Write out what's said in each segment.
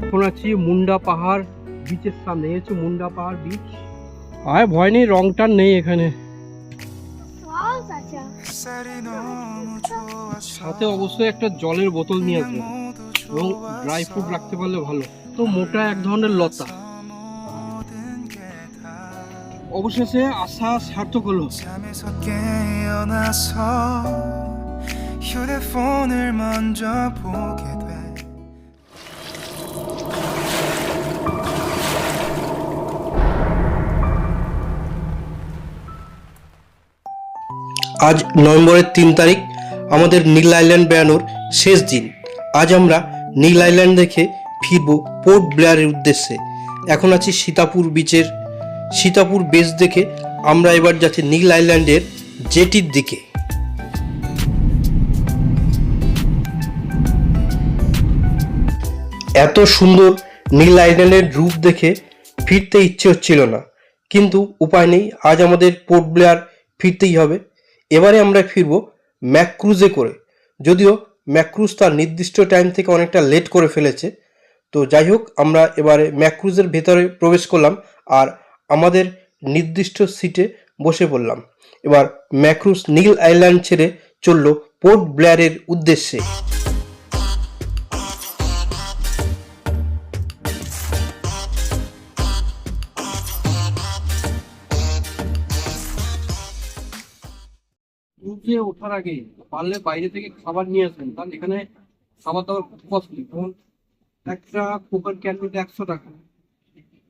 এখন আছি মুন্ডা পাহাড় বিচের সামনে। এই হচ্ছে মুন্ডা পাহাড় বিচ। আর ভয় নেই, রংটার নেই এখানে। সাথে অবশ্যই একটা জলের বোতল নিয়ে আসবেন এবং ড্রাই ফ্রুট রাখতে পারলে ভালো। তো মোটা এক ধরনের লতা। অবশেষে আশা সার্থক হলো। আজ নভেম্বরের 3 তারিখ, আমাদের নীল আইল্যান্ড বেড়ানোর শেষ দিন। আজ আমরা নীল আইল্যান্ড দেখে ফিরবো পোর্ট ব্লেয়ারের উদ্দেশ্যে। এখন আছি সীতাপুর বিচের। সীতাপুর বেস দেখে আমরা এবার যাচ্ছি নীল আইল্যান্ডের জেটির দিকে। এত সুন্দর নীল আইল্যান্ডের রূপ দেখে ফিরতে ইচ্ছে হচ্ছিল না, কিন্তু উপায় নেই, আজ আমাদের পোর্ট ব্লেয়ার ফিরতেই হবে। এবারে আমরা ফিরব ম্যাক্রুজে করে, যদিও ম্যাক্রুজ তার নির্দিষ্ট টাইম থেকে অনেকটা লেট করে ফেলেছে। তো যাই হোক, আমরা এবারে ম্যাক্রুজের ভেতরে প্রবেশ করলাম আর আমাদের নির্দিষ্ট সিটে বসে পড়লাম। এবার ম্যাক্রুজ নীল আইল্যান্ড ছেড়ে চলল পোর্ট ব্লেয়ারের উদ্দেশ্যে। উঠে ওঠার আগে পারলে বাইরে থেকে খাবার নিয়ে আসবেন, কারণ এখানে খাবার দাবার খুব কস্টলি। যেমন একটা কোকার ক্যান্ডিড 100 টাকা,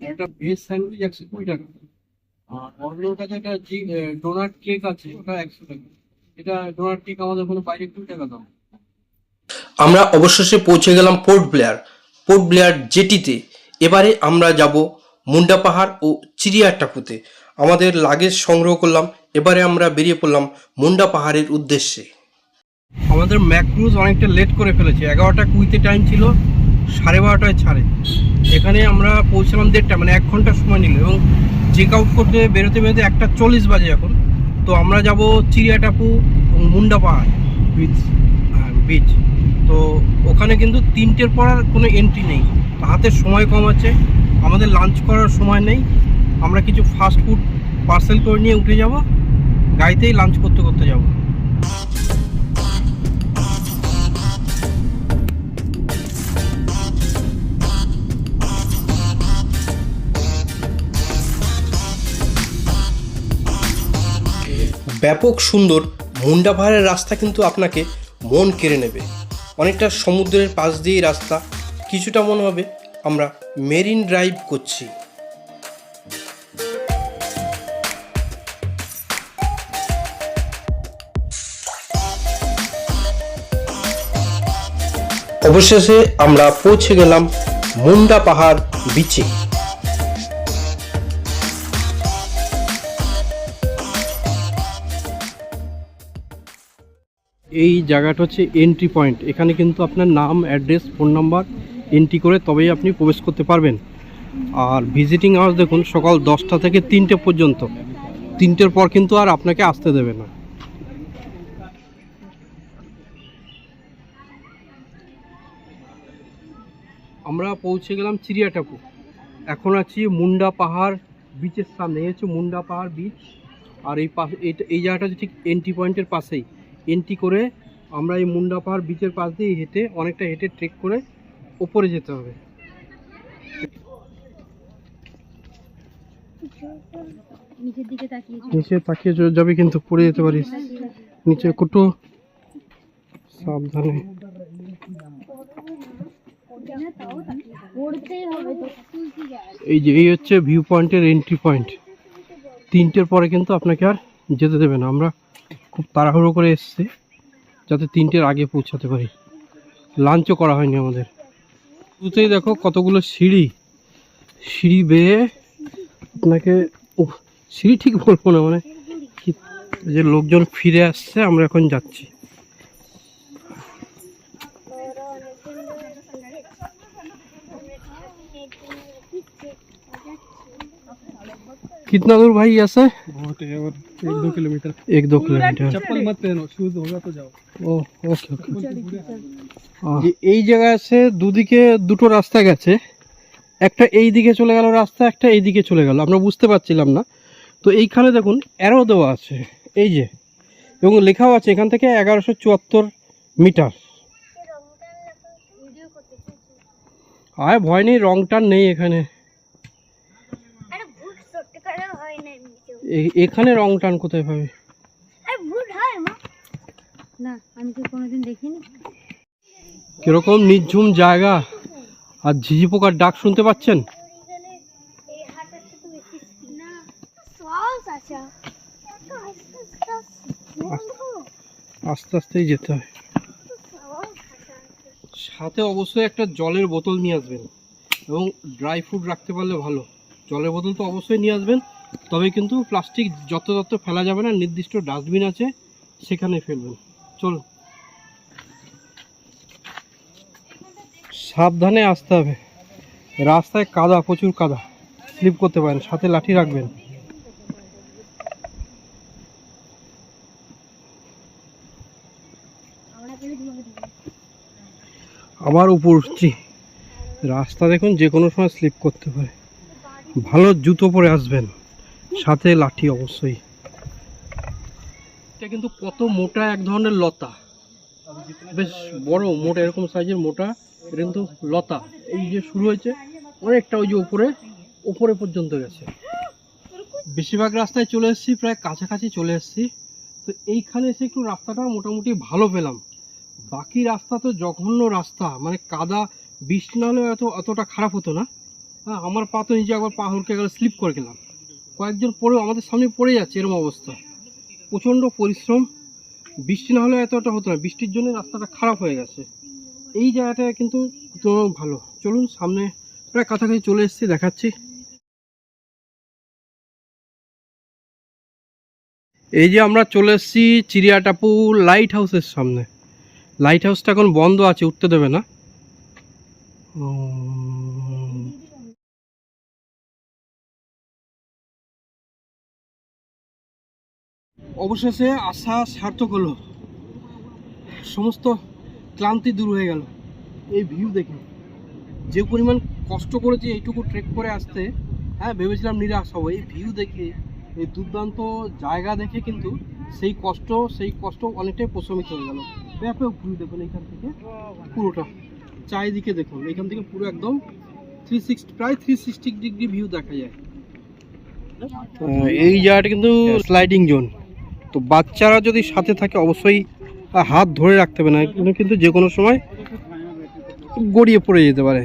একটা ভেজ স্যান্ডউইচ 120 টাকা, আর অন্যের কাছে একটা ডোনাট কেক আছে, ওটা 100 টাকা। এটা ডোনাট কেক আমাদের কোনো বাইরে 2 টাকা দাম। আমরা অবশেষে পৌঁছে গেলাম পোর্ট ব্লেয়ার। পোর্ট ব্লেয়ার জেটিতে। এবারে আমরা যাব মুন্ডা পাহাড় ও চিড়িয়া টাপুতে। আমাদের লাগেজ সংগ্রহ করলাম। এবারে আমরা বেরিয়ে পড়লাম মুন্ডা পাহাড়ের উদ্দেশ্যে। আমাদের ম্যাক্রুজ অনেকটা লেট করে ফেলেছে। 11টা 20-তে টাইম ছিল, 12:30টায় ছাড়ে। এখানে আমরা পৌঁছলাম 1:30, মানে 1 ঘন্টা সময় নিল, এবং চেক আউট করতে বেরোতে 1:40 বাজে এখন। তো আমরা যাব চিড়িয়া টাপু এবং মুন্ডা পাহাড় বিচ। তো ওখানে কিন্তু 3টের পর আর কোনো এন্ট্রি নেই। হাতে সময় কম আছে, আমাদের লাঞ্চ করার সময় নেই। আমরা কিছু ফাস্ট ফুড পার্সেল করে নিয়ে উঠে যাব, গাড়িতেই লাঞ্চ করতে করতে যাব। ব্যাপক সুন্দর মুন্ডা পাহাড়ের রাস্তা কিন্তু আপনাকে মন কেড়ে নেবে। অনেকটা সমুদ্রের পাশ দিয়েই রাস্তা, কিছুটা মনে হবে আমরা মেরিন ড্রাইভ করছি। অবশেষে আমরা পৌঁছে গেলাম মুন্ডা পাহাড় বিচে। এই জায়গাটা হচ্ছে এন্ট্রি পয়েন্ট। এখানে কিন্তু আপনার নাম, অ্যাড্রেস, ফোন নাম্বার এন্ট্রি করে তবেই আপনি প্রবেশ করতে পারবেন। আর ভিজিটিং আওয়ার্স দেখুন, সকাল 10টা থেকে 3টে পর্যন্ত। 3টের পর কিন্তু আর আপনাকে আসতে দেবে না। আমরা পৌঁছে গেলাম চিড়িয়া টাপু। এখন আছি মুন্ডা পাহাড় বিচের সামনে। এই হচ্ছে মুন্ডা পাহাড় বিচ। আর এই পাশে এই জায়গাটা হচ্ছে ঠিক এন্ট্রি পয়েন্টের পাশেই। এন্ট্রি করে আমরা এই মুন্ডা পাহাড় বিচের পাশ দিয়ে অনেকটা হেঁটে ট্রেক করে ওপরে যেতে হবে। নিচে তাকিয়ে যাবে কিন্তু পড়ে যেতে পারিস। নিচে কত সাবধানে। এই হচ্ছে ভিউ পয়েন্টের এন্ট্রি পয়েন্ট। 3টের পরে কিন্তু আপনাকে আর যেতে দেবে না। আমরা খুব তাড়াহুড়ো করে এসেছি যাতে 3টের আগে পৌঁছাতে পারি। লাঞ্চও করা হয়নি আমাদের। শুরুতেই দেখো কতগুলো সিঁড়ি বেয়ে আপনাকে, সিঁড়ি ঠিক বলবো না, মানে যে লোকজন ফিরে আসছে, আমরা এখন যাচ্ছি। कितना दूर भाई यहाँ से? बहुत है और 1-2 किलोमीटर। 1-2 किलोमीटर। चप्पल मत पहनो, शूज होगा तो जाओ। ও ওকে ওকে। এই জায়গা আছে দুদিকে দুটো রাস্তা গেছে, একটা এই দিকে চলে গেল রাস্তা, একটা এই দিকে চলে গেল, আমরা বুঝতে পারছিলাম না। তো এইখানে দেখুন অ্যারো দেওয়া আছে এই যে, এবং লেখাও আছে এখান থেকে 1174 মিটার। আয় ভয় নেই, রং টান নেই এখানে, এখানে রং টান কোথায় পাবে? না আমি তো কোনোদিন দেখিনি। কিরকম নির্ঝুম জায়গা, আর ঝিঝি পোকার ডাক শুনতে পাচ্ছেন? আস্তে আস্তেই যেতে হয়। সাথে অবশ্যই একটা জলের বোতল নিয়ে আসবেন, এবং ড্রাই ফ্রুট রাখতে পারলে ভালো। জলের বোতল তো অবশ্যই নিয়ে আসবেন, তবে কিন্তু প্লাস্টিক যত ফেলা যাবে না, নির্দিষ্ট ডাস্টবিন আছে সেখানে ফেলবেন। চলুন, সাবধানে আসতে হবে, রাস্তায় কাদা, প্রচুর কাদা, স্লিপ করতে পারেন, সাথে লাঠি রাখবেন। আবার উপর উঠছি, রাস্তা দেখুন যে কোনো সময় স্লিপ করতে পারে, ভালো জুতো পরে আসবেন, সাথে লাঠি অবশ্যই। এটা কিন্তু কত মোটা এক ধরনের লতা, বেশ বড় মোটা, এরকম সাইজের মোটা, এটা কিন্তু লতা। এই যে শুরু হয়েছে অনেকটা, ওই যে উপরে পর্যন্ত গেছে। বেশিরভাগ রাস্তায় চলে এসেছি, প্রায় কাছাকাছি চলে এসেছি। তো এইখানে এসে একটু রাস্তাটা মোটামুটি ভালো পেলাম। বাকি রাস্তা তো জঘন্য রাস্তা, মানে কাদা, বৃষ্টি না হলে অতটা খারাপ হতো না। হ্যাঁ, আমার পা তো নিজে একবার পা হুড়কে গেলে স্লিপ করে গেলাম, কয়েকজন পড়েও আমাদের সামনে পড়ে যাচ্ছে, এরকম অবস্থা। প্রচণ্ড পরিশ্রম, বৃষ্টি না হলে এতটা হতো না, বৃষ্টির জন্য রাস্তাটা খারাপ হয়ে গেছে। এই জায়গাটা কিন্তু তো ভালো। চলুন সামনে, প্রায় কাছাকাছি চলে এসেছি, দেখাচ্ছি। এই যে আমরা চলে এসেছি চিড়িয়াটাপু লাইট হাউসের সামনে। লাইট হাউসটা এখন বন্ধ আছে, উঠতে দেবে না। অবশেষে আশা সার্থক হলো, সমস্ত ক্লান্তি দূর হয়ে গেল। এই ভিউ দেখে যে পরিমাণ কষ্ট করেছি এইটুকু ট্রেক করে আসতে, হ্যাঁ ভেবেছিলাম নিরাশ হবো। এই ভিউ দেখে, এই দুর্দান্ত জায়গা দেখে কিন্তু সেই কষ্ট অনেকটাই প্রশমিত হয়ে গেল। ব্যাপক ভিউ দেখুন এইখান থেকে পুরোটা, চারিদিকে দেখুন, এখান থেকে পুরো একদম 360 ডিগ্রি ভিউ দেখা যায়। এই জায়গাটা কিন্তু স্লাইডিং জোন, তো বাচ্চারা যদি সাথে থাকে অবশ্যই হাত ধরে রাখতে হবে, না কিন্তু যে কোনো সময় গড়িয়ে পড়ে যেতে পারে।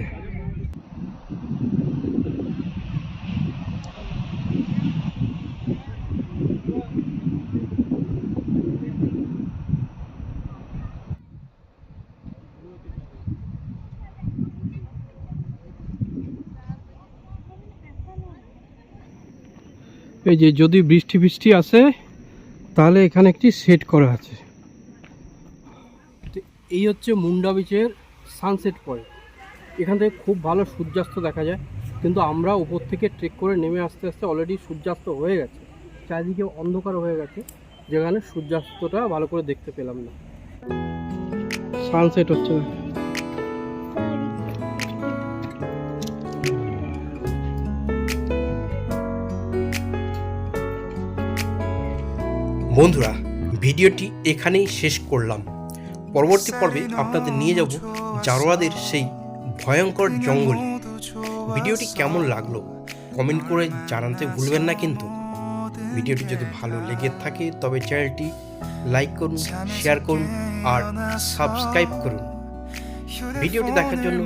এই যে যদি বৃষ্টি আসে তাহলে এখানে একটি সেট করা আছে। এই হচ্ছে মুন্ডা বিচের সানসেট পয়েন্ট। এখান থেকে খুব ভালো সূর্যাস্ত দেখা যায়, কিন্তু আমরা উপর থেকে ট্রেক করে নেমে আস্তে আস্তে অলরেডি সূর্যাস্ত হয়ে গেছে, চারিদিকে অন্ধকার হয়ে গেছে, যেখানে সূর্যাস্তটা ভালো করে দেখতে পেলাম না। সানসেট হচ্ছে। বন্ধুরা, ভিডিওটি এখানেই শেষ করলাম। পরবর্তী পর্বে আপনাদের নিয়ে যাব জারোয়াদের সেই ভয়ঙ্কর জঙ্গলে। ভিডিওটি কেমন লাগলো কমেন্ট করে জানাতে ভুলবেন না কিন্তু। ভিডিওটি যদি ভালো লেগে থাকে তবে চ্যানেলটি লাইক করুন, শেয়ার করুন আর সাবস্ক্রাইব করুন। ভিডিওটি দেখার জন্য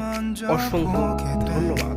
অসংখ্য ধন্যবাদ।